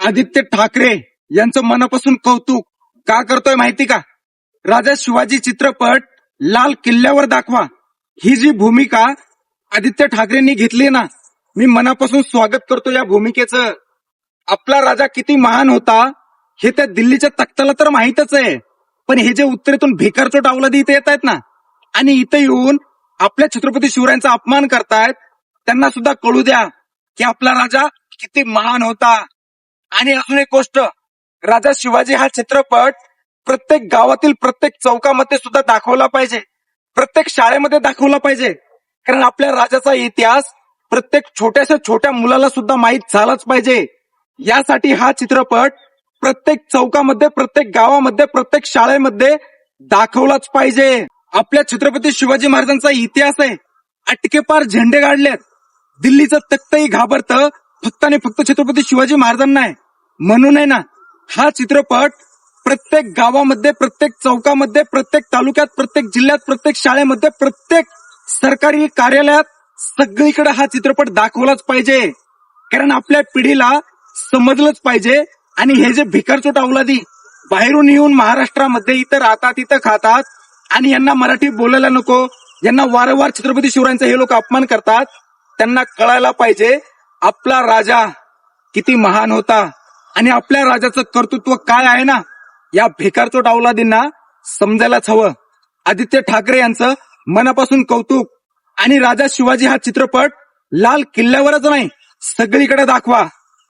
आदित्य ठाकरे यांचं मनापासून कौतुक का करतोय माहिती का? राजा शिवाजी चित्रपट लाल किल्ल्यावर दाखवा ही जी भूमिका आदित्य ठाकरेंनी घेतली ना, मी मनापासून स्वागत करतो या भूमिकेचं. आपला राजा किती महान होता हे त्या दिल्लीच्या तख्ताला तर माहितच आहे, पण हे जे उत्तरेतून भिकारचोट अवलादी इथे येत आहेत ना आणि इथे येऊन आपल्या छत्रपती शिवरायांचा अपमान करतायत, त्यांना सुद्धा कळू द्या की आपला राजा किती महान होता. आणि अजून एक गोष्ट, राजा शिवाजी हा चित्रपट प्रत्येक गावातील प्रत्येक चौकामध्ये सुद्धा दाखवला पाहिजे, प्रत्येक शाळेमध्ये दाखवला पाहिजे, कारण आपल्या राजाचा इतिहास प्रत्येक छोट्याशा छोट्या मुलाला सुद्धा माहीत झालाच पाहिजे. यासाठी हा चित्रपट प्रत्येक चौकामध्ये, प्रत्येक गावामध्ये, प्रत्येक शाळेमध्ये दाखवलाच पाहिजे. आपल्या छत्रपती शिवाजी महाराजांचा इतिहास आहे, अटकेपार झेंडे काढलेत, दिल्लीचं तख्तही घाबरतं फक्त आणि फक्त छत्रपती शिवाजी महाराजांना आहे. म्हणून आहे ना, हा चित्रपट प्रत्येक गावामध्ये, प्रत्येक चौकामध्ये, प्रत्येक तालुक्यात, प्रत्येक जिल्ह्यात, प्रत्येक शाळेमध्ये, प्रत्येक सरकारी कार्यालयात सगळीकडे हा चित्रपट दाखवलाच पाहिजे, कारण आपल्या पिढीला समजलंच पाहिजे. आणि हे जे भिकारचोट अवलादी बाहेरून येऊन महाराष्ट्रामध्ये इथं राहतात, इथं खातात आणि यांना मराठी बोलायला नको, यांना वारंवार छत्रपती शिवरायांचा हे लोक अपमान करतात, त्यांना कळायला पाहिजे आपला राजा किती महान होता आणि आपल्या राजाचं कर्तृत्व काय आहे ना, या भिकारचोट अवलादींना समजायलाच हवं. आदित्य ठाकरे यांचं मनापासून कौतुक. आणि राजा शिवाजी हा चित्रपट लाल किल्ल्यावरच नाही, सगळीकडे दाखवा.